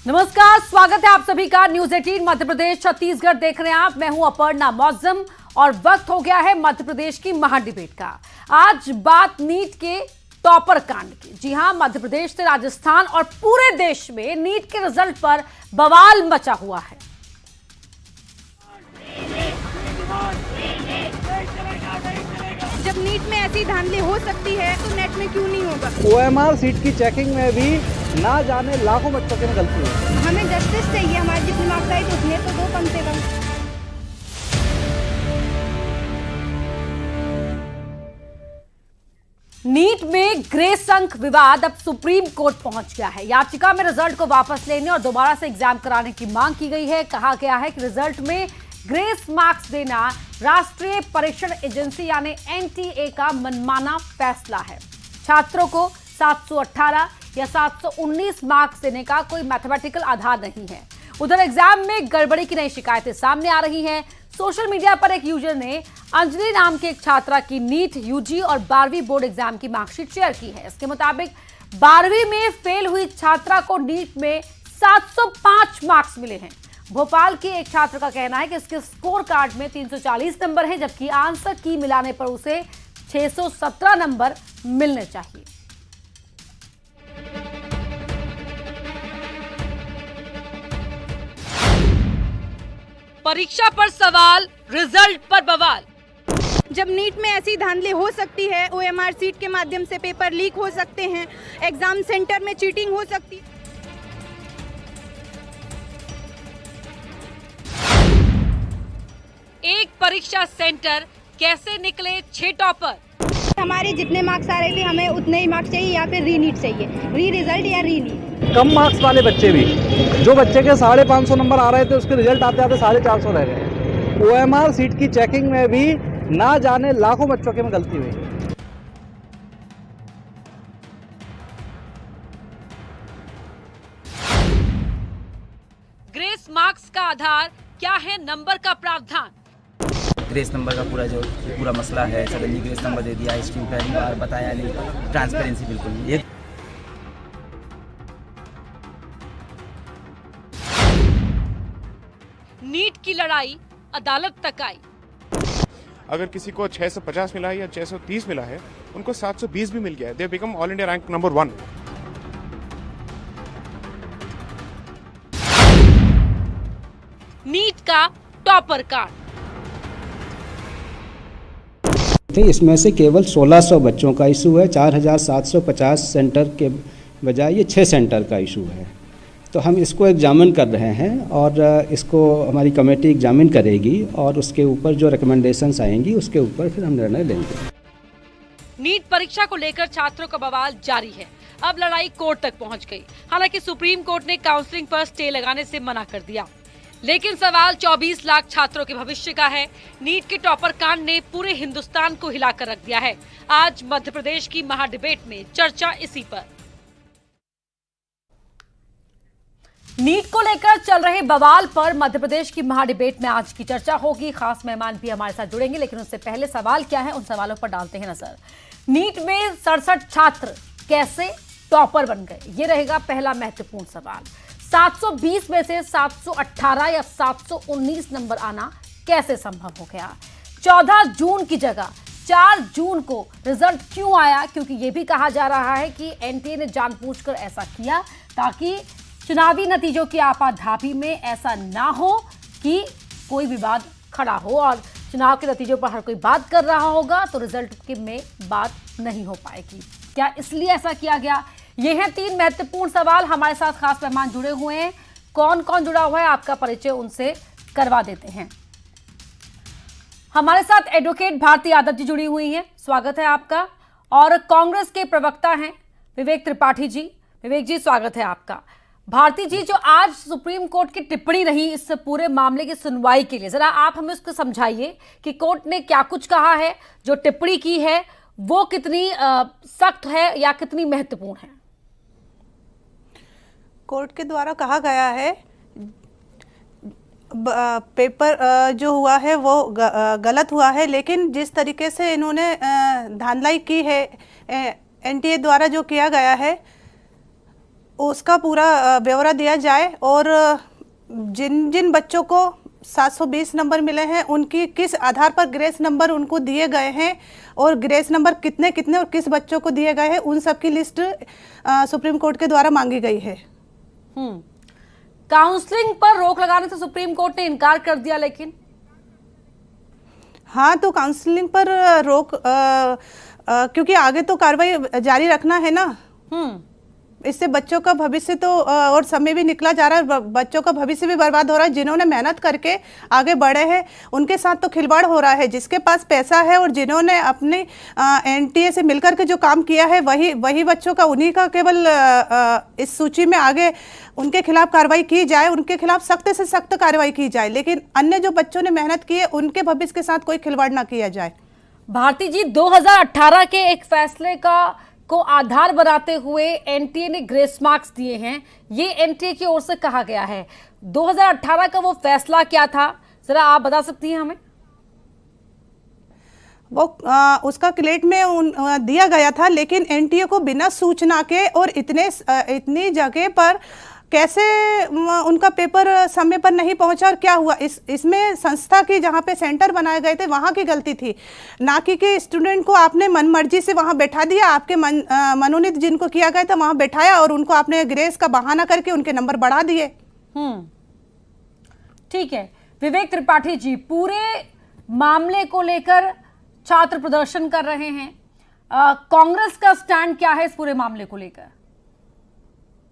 नमस्कार, स्वागत है आप सभी का न्यूज 18 मध्य प्रदेश छत्तीसगढ़ देख रहे हैं आप। मैं हूं अपर्णा मौजम और वक्त हो गया है मध्य प्रदेश की महाडिबेट का। आज बात नीट के टॉपर कांड की। जी हां, मध्य प्रदेश से राजस्थान और पूरे देश में नीट के रिजल्ट पर बवाल मचा हुआ है। जब नीट में ऐसी धांधली हो सकती है तो नेट में क्यों नहीं होगा। OMR सीट की चेकिंग में भी ना जाने लाखों बच्चों की गलती है। हमें जस्टिस चाहिए, हमारी जितनी मार्क्स आई तो उसमें तो दो कम से कम। नीट में ग्रेस अंक विवाद अब सुप्रीम कोर्ट पहुंच गया है। याचिका में रिजल्ट को वापस लेने और दोबारा से एग्जाम कराने की मांग की गई है। कहा गया है कि रिजल्ट में ग्रेस मार्क्स देना राष्ट्रीय परीक्षण एजेंसी यानी NTA का मनमाना फैसला है। छात्रों को 718 या 719 मार्क्स देने का कोई मैथमेटिकल आधार नहीं है। उधर एग्जाम में गड़बड़ी की नई शिकायतें सामने आ रही हैं। सोशल मीडिया पर एक यूजर ने अंजलि नाम की एक छात्रा की नीट, UG और 12वीं बोर्ड एग्जाम की मार्कशीट शेयर की है। इसके मुताबिक 12वीं में फेल हुई छात्रा को नीट में 705 मार्क्स मिले हैं। भोपाल की एक छात्र का कहना है कि इसके स्कोर कार्ड में 340 नंबर है, जबकि आंसर की मिलाने पर उसे 617 नंबर मिलने चाहिए। परीक्षा पर सवाल, रिजल्ट पर बवाल। जब नीट में ऐसी धांधली हो सकती है, OMR सीट के माध्यम से पेपर लीक हो सकते हैं, एग्जाम सेंटर में चीटिंग हो सकती है। एक परीक्षा सेंटर कैसे निकले 6 टॉपर। हमारे जितने मार्क्स आ रहे थे हमें उतने ही मार्क्स चाहिए या फिर री नीट चाहिए, री रिजल्ट या री नीट। कम मार्क्स वाले बच्चे भी, जो बच्चे के 550 नंबर आ रहे थे उसके रिजल्ट आते आते 450 रह गए। OMR सीट की चेकिंग में भी ना जाने लाखों बच्चों की गलती हुई। ग्रेस मार्क्स का आधार क्या है, नंबर का प्रावधान। ग्रेस नंबर का पूरा मसला है। सडनली ग्रेस नंबर दे दिया, इसकी पहली बार बताया नहीं, ट्रांसपेरेंसी बिल्कुल नहीं। ये नीट की लड़ाई अदालत तक आई। अगर किसी को 650 मिला है या 630 मिला है, उनको 720 भी मिल गया है, they become all India rank number 1। NEET का टॉपर कार्ड। इसमें से केवल 1600 बच्चों का इशू है। 4750 सेंटर के बजाय ये 6 सेंटर का इशू है। तो हम इसको एग्जामिन कर रहे हैं और इसको हमारी कमेटी एग्जामिन करेगी और उसके ऊपर जो रिकमेंडेशंस आएंगी उसके ऊपर फिर हम निर्णय लेंगे। नीट परीक्षा को लेकर छात्रों का बवाल जारी है। अब लड़ाई कोर्ट तक पहुंच गई। हालांकि सुप्रीम कोर्ट ने काउंसलिंग पर स्टे लगाने से मना कर दिया, लेकिन सवाल 24 लाख छात्रों के भविष्य का है। नीट के टॉपर कांड ने पूरे हिंदुस्तान को हिलाकर रख दिया है। आज मध्य प्रदेश की महाडिबेट में चर्चा इसी पर। नीट को लेकर चल रहे बवाल पर मध्य प्रदेश की महाडिबेट में आज की चर्चा होगी। खास मेहमान भी हमारे साथ जुड़ेंगे, लेकिन उससे पहले सवाल क्या है, उन सवालों पर डालते हैं नजर। नीट में 67 छात्र कैसे टॉपर बन गए, ये रहेगा पहला महत्वपूर्ण सवाल। 720 में से 718 या 719 नंबर आना कैसे संभव हो गया। 14 जून की जगह 4 जून को रिजल्ट क्यों आया, क्योंकि यह भी कहा जा रहा है कि NTA ने जानबूझकर ऐसा किया ताकि चुनावी नतीजों की आपाधापी में ऐसा ना हो कि कोई विवाद खड़ा हो और चुनाव के नतीजों पर हर कोई बात कर रहा होगा तो रिजल्ट के में बात नहीं हो पाएगी। क्या इसलिए ऐसा किया गया? ये हैं 3 महत्वपूर्ण सवाल। हमारे साथ खास मेहमान जुड़े हुए हैं। कौन कौन जुड़ा हुआ है, आपका परिचय उनसे करवा देते हैं। हमारे साथ एडवोकेट भारती यादव जी जुड़ी हुई हैं, स्वागत है आपका। और कांग्रेस के प्रवक्ता हैं विवेक त्रिपाठी जी। विवेक जी, स्वागत है आपका। भारती जी, जो आज सुप्रीम कोर्ट की टिप्पणी रही इस पूरे मामले की सुनवाई के लिए, जरा आप हमें उसको समझाइए कि कोर्ट ने क्या कुछ कहा है, जो टिप्पणी की है वो कितनी सख्त है या कितनी महत्वपूर्ण है। कोर्ट के द्वारा कहा गया है पेपर जो हुआ है वो गलत हुआ है, लेकिन जिस तरीके से इन्होंने धांधलाई की है NTA द्वारा जो किया गया है उसका पूरा ब्यौरा दिया जाए और जिन जिन बच्चों को 720 नंबर मिले हैं उनकी किस आधार पर ग्रेस नंबर उनको दिए गए हैं और ग्रेस नंबर कितने कितने और किस बच्चों को दिए गए हैं, उन सब की लिस्ट सुप्रीम कोर्ट के द्वारा मांगी गई है। काउंसलिंग पर रोक लगाने से सुप्रीम कोर्ट ने इनकार कर दिया, लेकिन हाँ, तो काउंसलिंग पर रोक क्योंकि आगे तो कार्रवाई जारी रखना है ना। इससे बच्चों का भविष्य तो और समय भी निकला जा रहा है, बच्चों का भविष्य भी बर्बाद हो रहा है। जिन्होंने मेहनत करके आगे बढ़े हैं उनके साथ तो खिलवाड़ हो रहा है। जिसके पास पैसा है और जिन्होंने अपने एनटीए से मिलकर के जो काम किया है वही बच्चों का, उन्हीं का केवल इस सूची में आगे उनके खिलाफ कार्रवाई की जाए, उनके खिलाफ सख्त से सख्त कार्रवाई की जाए, लेकिन अन्य जो बच्चों ने मेहनत की है उनके भविष्य के साथ कोई खिलवाड़ ना किया जाए। भारती जी, 2018 के एक फैसले को आधार बनाते हुए एनटीए ने ग्रेस मार्क्स दिए हैं, ये एनटीए की ओर से कहा गया है। 2018 का वो फैसला क्या था, जरा आप बता सकती हैं हमें? वो उसका क्लेट में दिया गया था, लेकिन एनटीए को बिना सूचना के और इतनी जगह पर कैसे उनका पेपर समय पर नहीं पहुंचा और क्या हुआ, इसमें संस्था की जहां पे सेंटर बनाए गए थे वहां की गलती थी, ना कि स्टूडेंट को आपने मनमर्जी से वहां बैठा दिया। आपके मनोनीत जिनको किया गया था वहां बैठाया और उनको आपने ग्रेस का बहाना करके उनके नंबर बढ़ा दिए। ठीक है विवेक त्रिपाठी जी, पूरे मामले को लेकर छात्र प्रदर्शन कर रहे हैं, कांग्रेस का स्टैंड क्या है इस पूरे मामले को लेकर?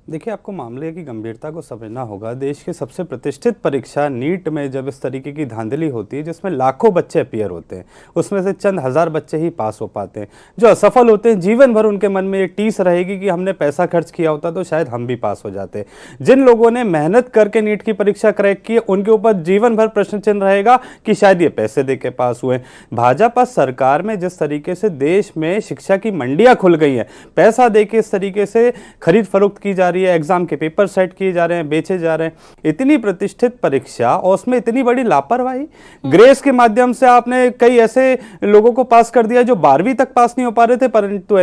देखिए, आपको मामले की गंभीरता को समझना होगा। देश की सबसे प्रतिष्ठित परीक्षा नीट में जब इस तरीके की धांधली होती है जिसमें लाखों बच्चे अपीयर होते हैं, उसमें से चंद हजार बच्चे ही पास हो पाते हैं। जो असफल होते हैं जीवन भर उनके मन में ये टीस रहेगी कि हमने पैसा खर्च किया होता तो शायद हम भी पास हो जाते। जिन लोगों ने मेहनत करके नीट की परीक्षा क्रैक की उनके ऊपर जीवन भर प्रश्न चिन्ह रहेगा कि शायद ये पैसे दे के पास हुए। भाजपा सरकार में जिस तरीके से देश में शिक्षा की मंडियां खुल गई हैं, पैसा दे के इस तरीके से खरीद फरोख्त की जा रही है, एग्जाम के पेपर सेट किए जा रहे हैं, बेचे जा रहे हैं, इतनी प्रतिष्ठित परीक्षा और उसमें इतनी बड़ी लापरवाही। ग्रेस के माध्यम से आपने कई ऐसे लोगों को पास कर दिया जो 12वीं तक पास नहीं हो पा रहे थे परंतु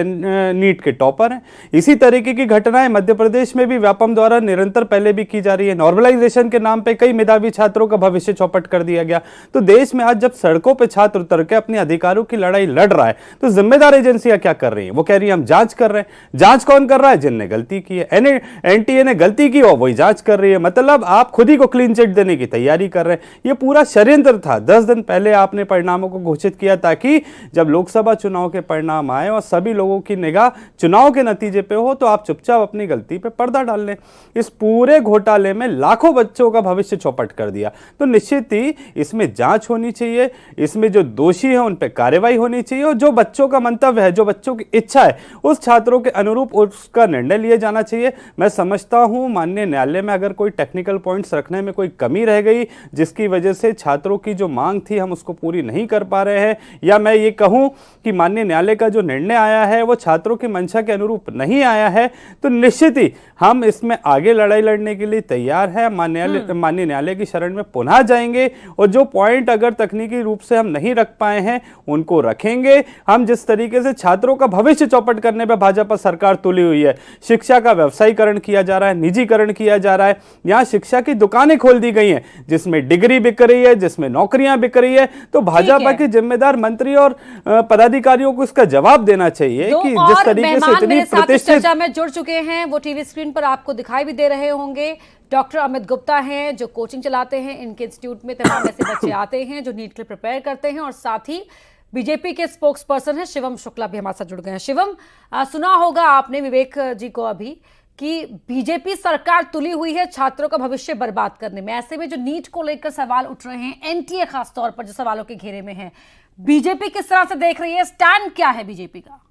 नीट के टॉपर हैं। इसी तरीके की घटनाएं मध्य प्रदेश में भी व्यापम द्वारा निरंतर पहले भी की जा रही है। नॉर्मलाइजेशन के नाम पे कई मेधावी छात्रों का भविष्य चौपट कर दिया गया। तो देश में आज जब सड़कों पर छात्र उतर के अपने अधिकारों की लड़ाई लड़ रहा है तो जिम्मेदार एजेंसियां क्या कर रही हैं? वो कह रही है हम जांच कर रहे हैं। जांच कौन कर रहा है? जिनने गलती की है। एनटीए ने गलती की और वही जांच कर रही है। मतलब आप खुद ही को क्लीन चिट देने की तैयारी कर रहे हैं। ये पूरा षड्यंत्र था। 10 दिन पहले आपने परिणामों को घोषित किया ताकि जब लोकसभा चुनाव के परिणाम आए और सभी लोगों की निगाह चुनाव के नतीजे पे हो तो आप चुपचाप अपनी गलती पे पर्दा डाल लें। इस पूरे घोटाले में लाखों बच्चों का भविष्य चौपट कर दिया। तो निश्चित ही इसमें जांच होनी चाहिए, इसमें जो दोषी है उन पर कार्रवाई होनी चाहिए और जो बच्चों का मंतव्य है, जो बच्चों की इच्छा है, उस छात्रों के अनुरूप उसका निर्णय लिया जाना चाहिए। मैं समझता हूं माननीय न्यायालय में अगर कोई टेक्निकल पॉइंट्स रखने में कोई कमी रह गई जिसकी वजह से छात्रों की जो मांग थी हम उसको पूरी नहीं कर पा रहे हैं, या मैं ये कहूं कि माननीय न्यायालय का जो निर्णय आया है वो छात्रों की मंशा के अनुरूप नहीं आया है, तो निश्चित ही हम इसमें आगे लड़ाई लड़ने के लिए तैयार है। माननीय न्यायालय की शरण में पुनः जाएंगे और जो पॉइंट अगर तकनीकी रूप से हम नहीं रख पाए हैं उनको रखेंगे। हम जिस तरीके से छात्रों का भविष्य चौपट करने पर भाजपा सरकार तुली हुई है, शिक्षा का व्यवसायीकरण किया जा रहा है, निजीकरण किया जा रहा है, यहां शिक्षा की दुकानें खोल दी गई हैं जिसमें डिग्री बिक रही है, जिसमें नौकरियां बिक रही है। तो भाजपा के जिम्मेदार मंत्री और पदाधिकारियों को इसका जवाब देना चाहिए कि जिस तरीके से इतनी प्रतिष्ठित चर्चा में जुड़ चुके हैं वो टीवी स्क्रीन पर आपको दिखाई भी दे रहे होंगे। डॉक्टर अमित गुप्ता हैं जो कोचिंग चलाते हैं, इनके इंस्टीट्यूट में तमाम ऐसे बच्चे आते हैं जो नीट के लिए प्रिपेयर करते हैं, और साथ ही बीजेपी के स्पोक्स पर्सन है शिवम शुक्ला भी हमारे साथ जुड़ गए हैं। शिवम, सुना होगा आपने विवेक जी को अभी कि बीजेपी सरकार तुली हुई है छात्रों का भविष्य बर्बाद करने में। ऐसे में जो नीट को लेकर सवाल उठ रहे हैं, एनटीए खास तौर पर जो सवालों के घेरे में है, बीजेपी किस तरह से देख रही है? स्टैंड क्या है बीजेपी का?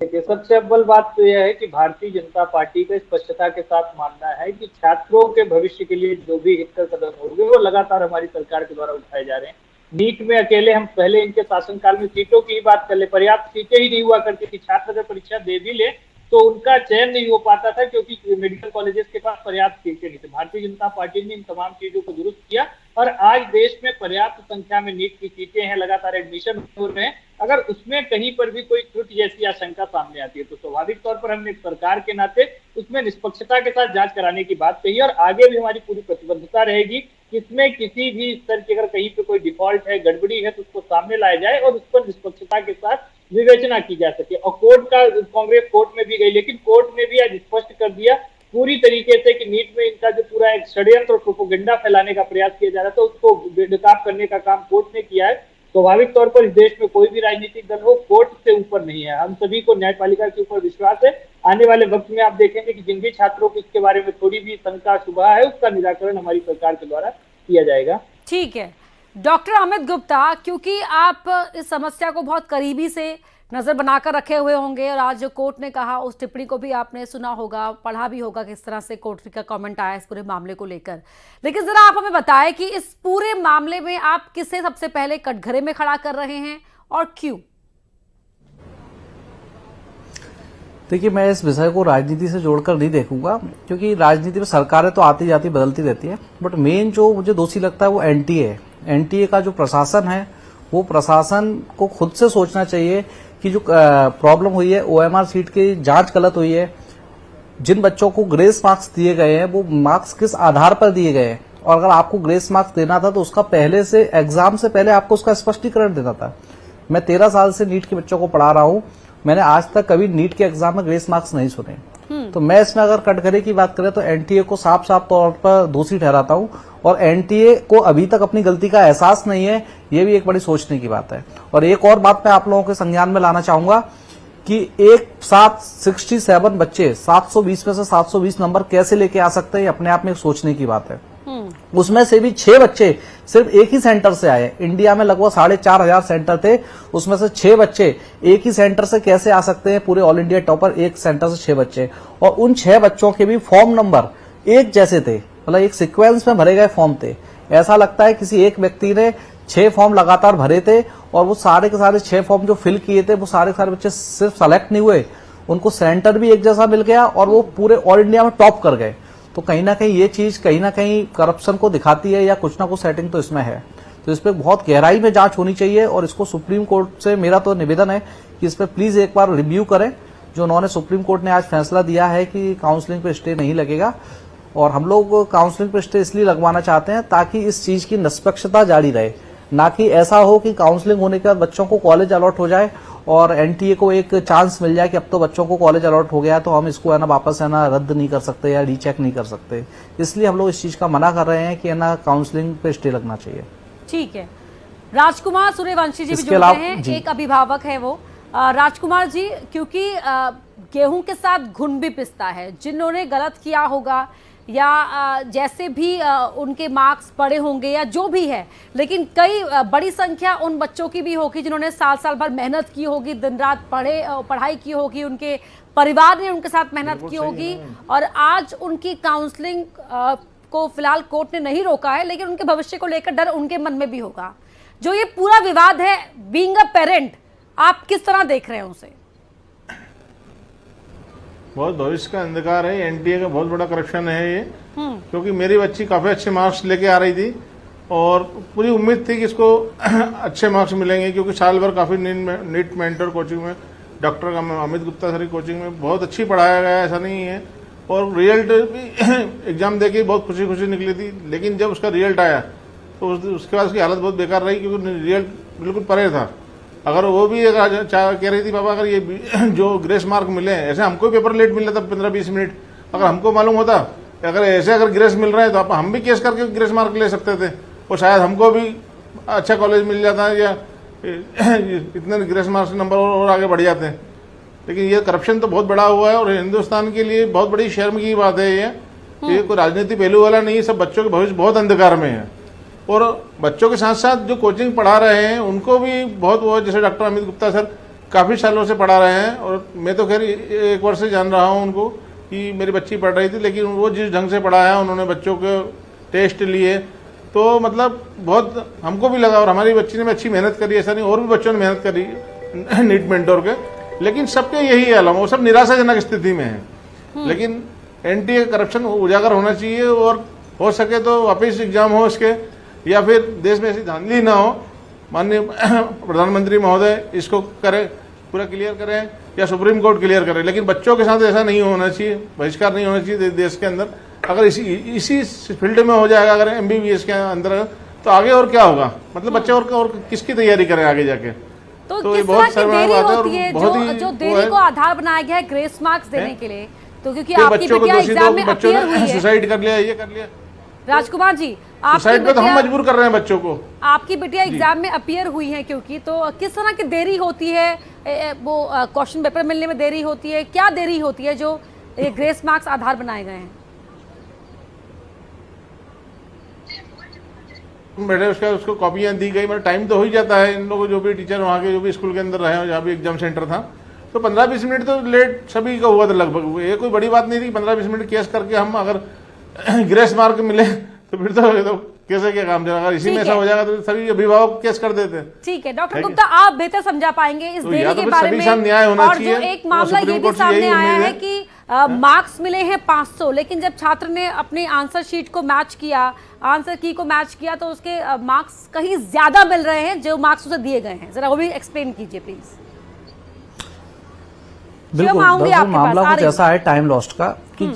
देखिए, सबसे अव्वल बात तो यह है कि भारतीय जनता पार्टी का स्पष्टता के साथ मानना है कि छात्रों के भविष्य के लिए जो भी हितकर कदम होंगे वो लगातार हमारी सरकार के द्वारा उठाए जा रहे हैं। नीट में अकेले हम पहले इनके शासनकाल में सीटों की ही बात कर ले, पर्याप्त सीटें ही नहीं हुआ करती थी। छात्र अगर परीक्षा दे भी ले तो उनका चयन नहीं हो पाता था क्योंकि मेडिकल कॉलेजेस के पास पर्याप्त सीटें नहीं थी। भारतीय जनता पार्टी ने इन तमाम चीजों को दुरुस्त किया और आज देश में पर्याप्त संख्या में नीट की सीटें हैं, लगातार एडमिशन हो रहे हैं अगर उसमें कहीं पर भी कोई त्रुटि जैसी आशंका सामने आती है तो स्वाभाविक तौर पर हमने एक सरकार के नाते उसमें निष्पक्षता के साथ जांच कराने की बात कही और आगे भी हमारी पूरी प्रतिबद्धता रहेगी कि इसमें किसी भी स्तर की अगर कहीं पे कोई डिफॉल्ट है, गड़बड़ी है, तो उसको सामने लाया जाए और उस पर निष्पक्षता के साथ विवेचना की जा सके। और कांग्रेस कोर्ट में भी गई, लेकिन कोर्ट ने भी आज स्पष्ट कर दिया पूरी तरीके से कि नीट में इनका जो पूरा एक षड्यंत्र और प्रोपेगेंडा फैलाने का प्रयास किया जा रहा था उसको बेनकाब करने का काम कोर्ट ने किया है। स्वाभाविक तौर पर इस देश में कोई भी राजनीतिक दल हो कोर्ट से ऊपर नहीं है। हम सभी को न्यायपालिका के ऊपर विश्वास है। आने वाले वक्त में आप देखेंगे कि जिन भी छात्रों को इसके बारे में थोड़ी भी शंका शुबा है उसका निराकरण हमारी सरकार के द्वारा किया जाएगा। ठीक है डॉक्टर अमित गुप्ता, क्योंकि आप इस समस्या को बहुत करीबी से नजर बनाकर रखे हुए होंगे और आज जो कोर्ट ने कहा उस टिप्पणी को भी आपने सुना होगा, पढ़ा भी होगा किस तरह से कोर्ट का कमेंट आया इस पूरे मामले को लेकर। लेकिन जरा आप हमें बताएं कि इस पूरे मामले में आप किसे सबसे पहले कटघरे में खड़ा कर रहे हैं और क्यों? देखिए, मैं इस विषय को राजनीति से जोड़कर नहीं देखूंगा, क्योंकि राजनीति में सरकारें तो आती जाती बदलती रहती है, बट मेन जो मुझे दोषी लगता है वो एनटीए है। एनटीए का जो प्रशासन है वो प्रशासन को खुद से सोचना चाहिए कि जो प्रॉब्लम हुई है ओएमआर सीट की जांच गलत हुई है, जिन बच्चों को ग्रेस मार्क्स दिए गए हैं वो मार्क्स किस आधार पर दिए गए हैं, और अगर आपको ग्रेस मार्क्स देना था तो उसका पहले से एग्जाम से पहले आपको उसका स्पष्टीकरण देना था। मैं 13 साल से नीट के बच्चों को पढ़ा रहा हूं, मैंने आज तक कभी नीट के एग्जाम में ग्रेस मार्क्स नहीं सुने। तो मैं इसमें अगर कटघरे की बात करें तो एनटीए को साफ साफ तौर पर दोषी ठहराता हूं, और एनटीए को अभी तक अपनी गलती का एहसास नहीं है, ये भी एक बड़ी सोचने की बात है। और एक और बात मैं आप लोगों के संज्ञान में लाना चाहूंगा कि एक साथ 67 बच्चे 720 में से 720 नंबर कैसे लेके आ सकते हैं, अपने आप में एक सोचने की बात है। उसमें से भी 6 बच्चे सिर्फ एक ही सेंटर से आए। इंडिया में लगभग 4,500 सेंटर थे, उसमें से 6 बच्चे एक ही सेंटर से कैसे आ सकते हैं? पूरे ऑल इंडिया टॉपर एक सेंटर से 6 बच्चे, और उन 6 बच्चों के भी फॉर्म नंबर एक जैसे थे, मतलब एक सीक्वेंस में भरे गए फॉर्म थे। ऐसा लगता है किसी एक व्यक्ति ने 6 फॉर्म लगातार भरे थे, और वो सारे के सारे 6 फॉर्म जो फिल किए थे वो सारे के सारे बच्चे सिर्फ सेलेक्ट नहीं हुए, उनको सेंटर भी एक जैसा मिल गया और वो पूरे ऑल इंडिया में टॉप कर गए। तो कहीं ना कहीं ये चीज कहीं ना कहीं करप्शन को दिखाती है, या कुछ ना कुछ सेटिंग तो इसमें है। तो इस पर बहुत गहराई में जांच होनी चाहिए, और इसको सुप्रीम कोर्ट से मेरा तो निवेदन है कि इस पर प्लीज एक बार रिव्यू करें। जो उन्होंने सुप्रीम कोर्ट ने आज फैसला दिया है कि काउंसलिंग पे स्टे नहीं लगेगा, और हम लोग काउंसलिंग पे स्टे इसलिए लगवाना चाहते हैं ताकि इस चीज की निष्पक्षता जारी रहे, ना कि ऐसा हो कि काउंसलिंग होने के बाद बच्चों को कॉलेज अलॉट हो जाए और एनटीए को एक चांस मिल जाए कि अब तो बच्चों को कॉलेज अलॉट हो गया तो हम इसको है ना वापस है ना रद्द नहीं कर सकते या रीचेक नहीं कर सकते। इसलिए हम लोग इस चीज का मना कर रहे हैं कि है ना काउंसलिंग पे स्टे लगना चाहिए। ठीक है, राजकुमार सूर्यवंशी जी भी जुड़ रहे हैं, एक अभिभावक है वो। राजकुमार जी, क्योंकि गेहूं के साथ घुन भी पिसता है, जिन्होंने गलत किया होगा या जैसे भी उनके मार्क्स पड़े होंगे या जो भी है, लेकिन कई बड़ी संख्या उन बच्चों की भी होगी जिन्होंने साल भर मेहनत की होगी, दिन रात पढ़ाई की होगी, उनके परिवार ने उनके साथ मेहनत की होगी, और आज उनकी काउंसलिंग को फिलहाल कोर्ट ने नहीं रोका है, लेकिन उनके भविष्य को लेकर डर उनके मन में भी होगा। जो ये पूरा विवाद है, बीइंग अ पेरेंट, आप किस तरह देख रहे हैं उसे? बहुत भविष्य का अंधकार है, एनटीए का बहुत बड़ा करप्शन है ये। क्योंकि मेरी बच्ची काफी अच्छे मार्क्स लेके आ रही थी और पूरी उम्मीद थी कि इसको अच्छे मार्क्स मिलेंगे, क्योंकि साल भर काफी नीट मेंटर कोचिंग में डॉक्टर अमित गुप्ता सर की कोचिंग में बहुत अच्छी पढ़ाया गया, ऐसा नहीं है। और रिजल्ट भी एग्जाम देके बहुत खुशी खुशी निकली थी, लेकिन जब उसका रिजल्ट आया तो उसके बाद उसकी हालत बहुत बेकार रही, क्योंकि रिजल्ट बिल्कुल परे था। अगर वो भी कह रही थी पापा अगर ये जो ग्रेस मार्क मिले, ऐसे हमको पेपर लेट मिल रहा था 15-20 मिनट, अगर हमको मालूम होता अगर ग्रेस मिल रहा है तो हम भी केस करके ग्रेस मार्क ले सकते थे, और शायद हमको भी अच्छा कॉलेज मिल जाता है या इतने ग्रेस मार्क्स नंबर और आगे बढ़ जाते हैं। लेकिन ये करप्शन तो बहुत बड़ा हुआ है और हिंदुस्तान के लिए बहुत बड़ी शर्म की बात है। ये कोई राजनीति पहलू वाला नहीं है, सब बच्चों के भविष्य बहुत अंधकार में है। और बच्चों के साथ साथ जो कोचिंग पढ़ा रहे हैं उनको भी बहुत वो, जैसे डॉक्टर अमित गुप्ता सर काफ़ी सालों से पढ़ा रहे हैं, और मैं तो खैर 1 वर्ष से जान रहा हूँ उनको कि मेरी बच्ची पढ़ रही थी, लेकिन वो जिस ढंग से पढ़ाया, उन्होंने बच्चों के टेस्ट लिए, तो मतलब बहुत हमको भी लगा। और हमारी बच्ची ने भी अच्छी मेहनत करी, ऐसा नहीं, और भी बच्चों ने मेहनत करी नीट मेंटोर के, लेकिन सबके यही हाल, वो सब निराशाजनक स्थिति में है। लेकिन एनटीए करप्शन उजागर होना चाहिए, और हो सके तो वापस एग्जाम हो इसके, या फिर देश में ऐसी धांधली ना हो माननीय प्रधानमंत्री महोदय इसको करे, पूरा क्लियर करें या सुप्रीम कोर्ट क्लियर करे। लेकिन बच्चों के साथ ऐसा नहीं होना चाहिए, बहिष्कार नहीं होना चाहिए देश के अंदर। अगर इसी फील्ड में हो जाएगा, अगर MBBS के अंदर, तो आगे और क्या होगा? मतलब बच्चे और किसकी तैयारी करें आगे जाके? तो किस तरह की देरी होती है जो देरी को आधार बनाया गया है ग्रेस मार्क्स देने के लिए? तो क्योंकि आपकी बिटिया एग्जाम में अपीयर हुई है, सुसाइड कर लिया, ये कर लिया। राजकुमार जी, सुसाइड पे तो हम मजबूर कर रहे हैं बच्चों को। आपकी बिटिया एग्जाम में अपीयर हुई है क्योंकि, तो किस तरह की देरी होती है? वो क्वेश्चन पेपर मिलने में देरी होती है, क्या देरी होती है जो ये ग्रेस मार्क्स आधार बनाए गए हैं? बेटे उसको कॉपियां दी गई, मतलब टाइम तो हो ही जाता है इन लोगों, जो भी टीचर वहाँ के, जो भी स्कूल के अंदर रहे हो, जहाँ भी एग्जाम सेंटर था, तो 15-20 मिनट तो लेट सभी का हुआ था लगभग। ये कोई बड़ी बात नहीं थी। 15-20 मिनट केस करके हम अगर ग्रेस मार्क मिले तो फिर तो कैसे क्या काम चलेगा? इसी में ऐसा हो जाएगा तो सभी अभिभावक केस कर देते। ठीक है डॉक्टर गुप्ता, आप बेहतर समझा पाएंगे इस देरी के बारे में। न्याय होना और जो एक मामला ये भी सामने आया है कि मार्क्स मिले हैं 500, लेकिन जब छात्र ने अपनी आंसर शीट को मैच किया, आंसर की को मैच किया, तो उसके मार्क्स कहीं ज्यादा मिल रहे हैं जो मार्क्स उसे दिए गए हैं। जरा वो भी एक्सप्लेन कीजिए प्लीज। बिल्कुल, दरअसल मामला कुछ ऐसा है टाइम लॉस्ट का कि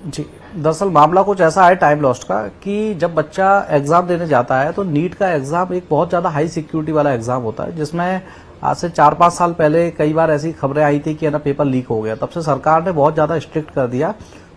जी, दरअसल मामला कुछ ऐसा है टाइम लॉस्ट का कि जब बच्चा एग्जाम देने जाता है तो नीट का एग्जाम एक बहुत ज्यादा हाई सिक्योरिटी वाला एग्जाम होता है, जिसमें आज से 4-5 साल पहले कई बार ऐसी खबरें आई थी कि ना पेपर लीक हो गया। तब से सरकार ने बहुत ज्यादा स्ट्रिक्ट कर दिया,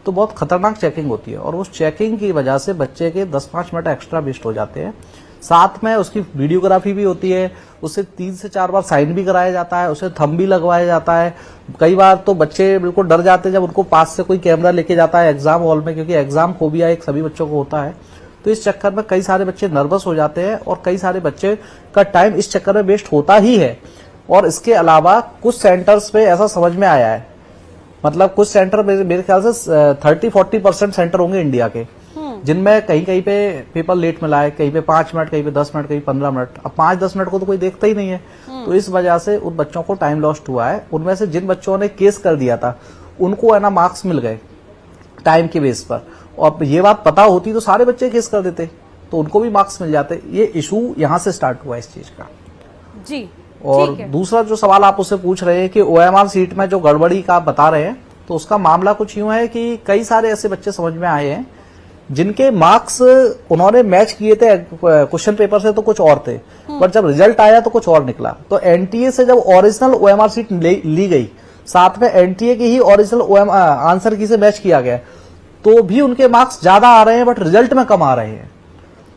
तो बहुत खतरनाक चेकिंग होती है और उस चेकिंग की वजह से बच्चे के 10-5 मिनट एक्स्ट्रा वेस्ट हो जाते हैं। साथ में उसकी वीडियोग्राफी भी होती है, उससे 3 से 4 बार साइन भी कराया जाता है, उसे थंब भी लगवाया जाता है। कई बार तो बच्चे बिल्कुल डर जाते हैं जब उनको पास से कोई कैमरा लेके जाता है एग्जाम हॉल में, क्योंकि एग्जाम फोबिया एक सभी बच्चों को होता है। तो इस चक्कर में कई सारे बच्चे नर्वस हो जाते हैं और कई सारे बच्चे का टाइम इस चक्कर में वेस्ट होता ही है। और इसके अलावा कुछ सेंटर्स पे ऐसा समझ में आया है, मतलब कुछ सेंटर मेरे ख्याल से 30-40% सेंटर होंगे इंडिया के, जिनमें कहीं कहीं पे पेपर लेट मिला है, कहीं पे 5 मिनट, कहीं पे 10 मिनट, कहीं 15 मिनट। अब 5-10 मिनट को तो कोई देखता ही नहीं है, तो इस वजह से उन बच्चों को टाइम लॉस्ट हुआ है। उनमें से जिन बच्चों ने केस कर दिया था उनको है ना मार्क्स मिल गए टाइम के बेस पर, और ये बात पता होती तो सारे बच्चे केस कर देते तो उनको भी मार्क्स मिल जाते। ये इशू यहाँ से स्टार्ट हुआ इस चीज का जी। और दूसरा जो सवाल आप उससे पूछ रहे हैं कि OMR सीट में जो गड़बड़ी का आप बता रहे हैं, तो उसका मामला कुछ यूं है कि कई सारे ऐसे बच्चे समझ में आए हैं जिनके मार्क्स उन्होंने मैच किए थे क्वेश्चन पेपर से तो कुछ और थे, बट जब रिजल्ट आया तो कुछ और निकला। तो NTA से जब ओरिजिनल OMR सीट ली गई, साथ में NTA की ही ओरिजिनल आंसर की से मैच किया गया, तो भी उनके मार्क्स ज्यादा आ रहे हैं बट रिजल्ट में कम आ रहे हैं।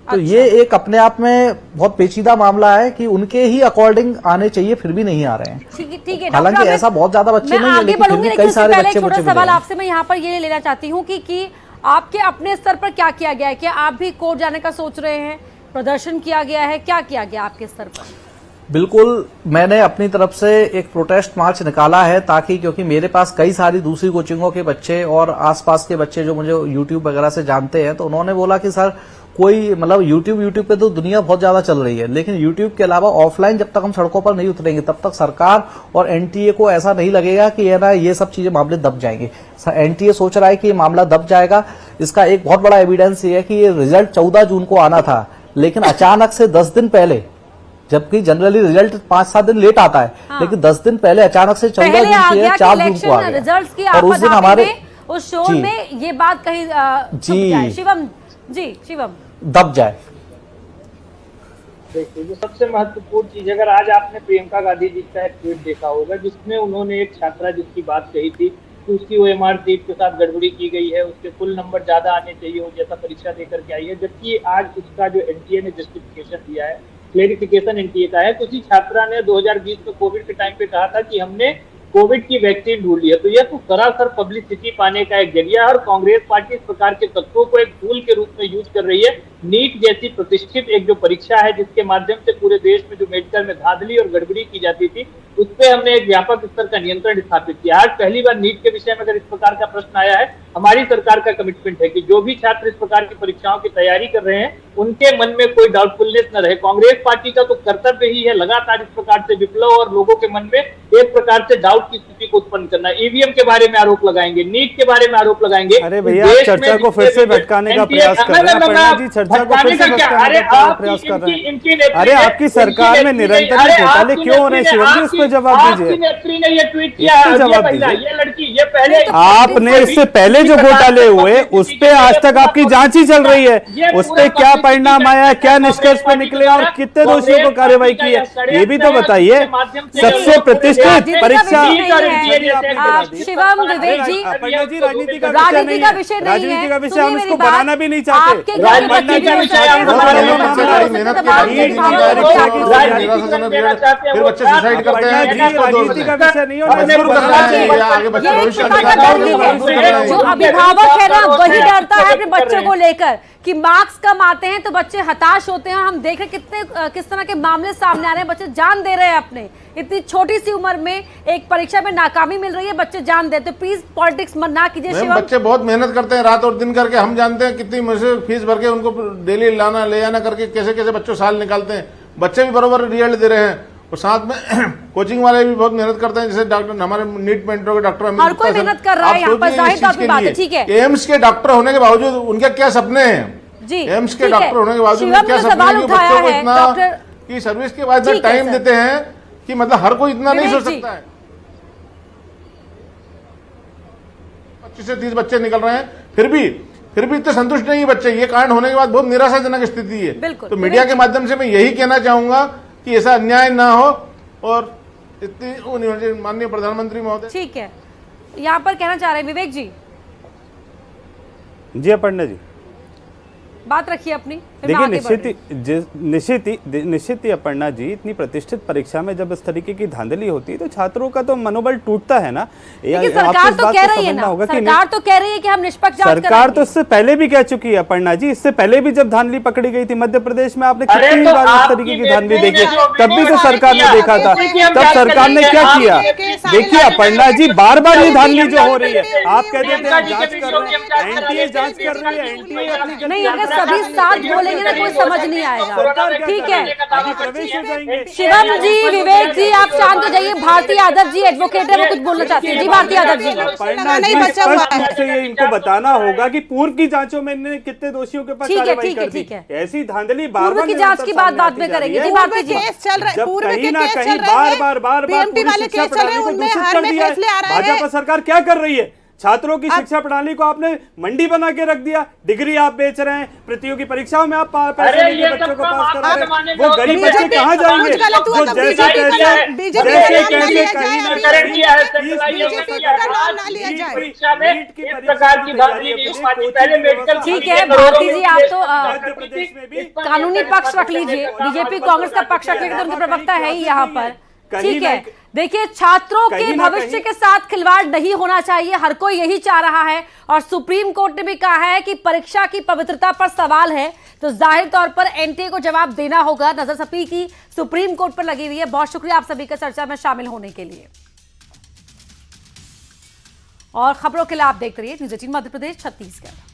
तो ये एक अपने आप में बहुत पेचीदा मामला है कि उनके ही अकॉर्डिंग आने चाहिए फिर भी नहीं आ रहे हैं। ठीक है, हालांकि ऐसा बहुत ज्यादा बच्चे नहीं है, लेकिन फिर भी कई सारे बच्चे मुझे सवाल आपसे मैं यहाँ पर ये लेना चाहती हूँ कि आपके अपने स्तर पर क्या किया गया है? क्या आप भी कोर्ट जाने का सोच रहे हैं? प्रदर्शन किया गया है? क्या किया गया आपके स्तर पर? बिल्कुल, मैंने अपनी तरफ से एक प्रोटेस्ट मार्च निकाला है, ताकि क्योंकि मेरे पास कई सारी दूसरी कोचिंगों के बच्चे और आसपास के बच्चे जो मुझे यूट्यूब वगैरह से जानते हैं, तो उन्होंने बोला कि सर कोई मतलब यूट्यूब पे तो दुनिया बहुत ज्यादा चल रही है, लेकिन यूट्यूब के अलावा ऑफलाइन जब तक हम सड़कों पर नहीं उतरेंगे तब तक सरकार और NTA को ऐसा नहीं लगेगा कि ये सब चीजें मामले दब जाएंगे। NTA सोच रहा है कि ये मामला दब जाएगा। इसका एक बहुत बड़ा एविडेंस ये है कि ये रिजल्ट 14 जून को आना था, लेकिन अचानक से 10 दिन पहले, जबकि जनरली रिजल्ट 5-7 दिन लेट आता है, लेकिन 10 दिन पहले अचानक से 14 जून से 4 जून को आ गया। और उस दिन हमारे उस शो में ये बात कहीं शिवम दब जाए। देखिए, जो सबसे महत्वपूर्ण चीज, अगर आज आपने प्रियंका गांधी जी का एक ट्वीट देखा होगा जिसमें उन्होंने एक छात्रा जिसकी बात कही थी कि उसकी OMR सीट के साथ गड़बड़ी की गई है, उसके कुल नंबर ज्यादा आने चाहिए, वो जैसा परीक्षा देकर के आई है, जबकि आज उसका जो NTA ने जस्टिफिकेशन दिया है, क्लेरिफिकेशन NTA का है, तो उसी छात्रा ने 2020 में कोविड के टाइम पे कहा था कि हमने कोविड की वैक्सीन ढूंढ ली है। तो यह तो सरासर पब्लिसिटी पाने का एक जरिया है और कांग्रेस पार्टी इस प्रकार के तत्वों को एक टूल के रूप में यूज कर रही है। नीट जैसी प्रतिष्ठित एक जो परीक्षा है जिसके माध्यम से पूरे देश में जो मेडिकल में धांधली और गड़बड़ी की जाती थी, उस पर हमने एक व्यापक स्तर का नियंत्रण स्थापित किया। आज पहली बार नीट के विषय में अगर इस प्रकार का प्रश्न आया है, हमारी सरकार का कमिटमेंट है कि जो भी छात्र इस प्रकार की परीक्षाओं की तैयारी कर रहे हैं उनके मन में कोई डाउटफुलनेस न रहे। कांग्रेस पार्टी का तो कर्तव्य ही है लगातार इस प्रकार से विप्लव और लोगों के मन में एक प्रकार से डाउट की स्थिति को उत्पन्न करना। ईवीएम के बारे में आरोप लगाएंगे, नीट के बारे में आरोप लगाएंगे। अरे भैया, चर्चा को फिर से भटकाने का प्रयास कर रहे हैं अपर्णा जी, चर्चा को फिर से भटकाने का प्रयास कर रहे हैं। अरे आपकी सरकार में निरंतर घोटाले क्यों हो रहे हैं शिवम जी, उस पर जवाब दीजिए। नेत्री ने ये ट्वीट किया, ये लड़की, ये पहले आपने इससे पहले जो घोटाले हुए उस पे आज तक आपकी जांच ही चल रही है, उस पे क्या परिणाम आया, क्या निष्कर्ष पे निकले और कितने दोषियों को कार्रवाई की है, ये भी तो बताइए। सबसे प्रतिष्ठित परीक्षा शिवम विवेक जी, राजनीति का विषय नहीं है, राजनीति का विषय हम इसको बनाना भी नहीं चाहते। फिर बच्चे सुसाइड करते हैं, राजनीति का विषय नहीं है। जो अभिभावक है ना वही डरता है अपने बच्चों को लेकर कि मार्क्स कम आते हैं तो बच्चे हताश होते हैं। हम देख रहे कितने किस तरह के मामले सामने आ रहे हैं, बच्चे जान दे रहे हैं अपने इतनी छोटी सी उम्र में, एक परीक्षा में नाकामी मिल रही है, बच्चे जान देते। प्लीज पॉलिटिक्स मत ना कीजिए शिवम। बच्चे बहुत मेहनत करते हैं रात और दिन करके, हम जानते हैं कितनी मुझसे फीस भर के उनको डेली लाना ले जाना करके कैसे कैसे बच्चों साल निकालते हैं। बच्चे भी बराबर रिजल्ट दे रहे हैं और साथ में कोचिंग वाले भी बहुत मेहनत करते हैं, जैसे डॉक्टर हमारे नीट मेंटर के डॉक्टर हर कोई मेहनत कर रहा है यहाँ पर, जाहिर तौर पे बात है, ठीक है। एम्स के डॉक्टर होने के बावजूद उनके क्या सपने हैं जी, एम्स के डॉक्टर होने के बावजूद क्या सपने हैं कि बच्चों को इतना की सर्विस के बाद इतना टाइम देते हैं कि मतलब हर कोई इतना नहीं सोच सकता है। 25 से 30 बच्चे निकल रहे हैं, फिर भी इतने संतुष्ट नहीं है बच्चे। ये कांड होने के बाद बहुत निराशाजनक स्थिति है। तो मीडिया के माध्यम से मैं यही कहना चाहूंगा कि ऐसा अन्याय ना हो और इतनी माननीय प्रधानमंत्री महोदय। ठीक है, यहाँ पर कहना चाह रहे हैं विवेक जी। जी अपर्णा जी, बात रखिए अपनी। देखिए निश्चित ही अपर्णा जी, इतनी प्रतिष्ठित परीक्षा में जब इस तरीके की धांधली होती है तो छात्रों का तो मनोबल टूटता है ना। सरकार तो कह रही है ना, सरकार तो कह रही है कि हम निष्पक्ष जांच करेंगे। सरकार तो इससे पहले भी कह चुकी है अपर्णा जी, इससे पहले भी जब धांधली पकड़ी गई थी मध्य प्रदेश में, आपने कितनी बार इस तरीके की धांधली देखी, तब भी तो सरकार ने देखा था। तब सरकार ने क्या किया? देखिए अपर्णा जी, बार बार ये धांधली जो हो रही है, आप कहते थे जांच कर रहे हैं, एनटीए जांच कर रही है, एनटीए अपनी नहीं, अगर सभी साथ बोलेंगे ना कोई समझ नहीं आएगा। ठीक है शिवम जी, विवेक जी आप शांत हो जाइए। भारती यादव जी एडवोकेट है, वो कुछ बोलना चाहती है। जी भारती यादव जी, ये इनको बताना होगा कि पूर्व की जांचों में इन्होंने कितने दोषियों के पास कार्रवाई कर दी। ऐसी धांधली पूर्व की जांच की बात बाद में करेंगे। जी भारती जी, कहीं ना कहीं बार बार शिक्षा प्रणाली को दूषित कर दिया है। भाजपा सरकार क्या कर रही है? छात्रों की शिक्षा प्रणाली को आपने मंडी बना के रख दिया। डिग्री आप बेच रहे हैं, प्रतियोगी परीक्षाओं में आप पैसे लेके बच्चों को पास करा रहे हैं। वो गरीब बच्चे कहाँ जाएंगे? जो जैसे ठीक है भारती जी, आप तो कानूनी पक्ष रख लीजिए, बीजेपी कांग्रेस का पक्ष रख लीजिए, तो उनके प्रवक्ता है ही यहाँ पर। ठीक है, देखिए छात्रों के भविष्य के साथ खिलवाड़ नहीं होना चाहिए, हर कोई यही चाह रहा है। और सुप्रीम कोर्ट ने भी कहा है कि परीक्षा की पवित्रता पर सवाल है तो जाहिर तौर पर एनटीए को जवाब देना होगा। नजर सबकी की सुप्रीम कोर्ट पर लगी हुई है। बहुत शुक्रिया आप सभी का चर्चा में शामिल होने के लिए। और खबरों के लिए आप देखते रहिए न्यूज़ 18 मध्य प्रदेश छत्तीसगढ़।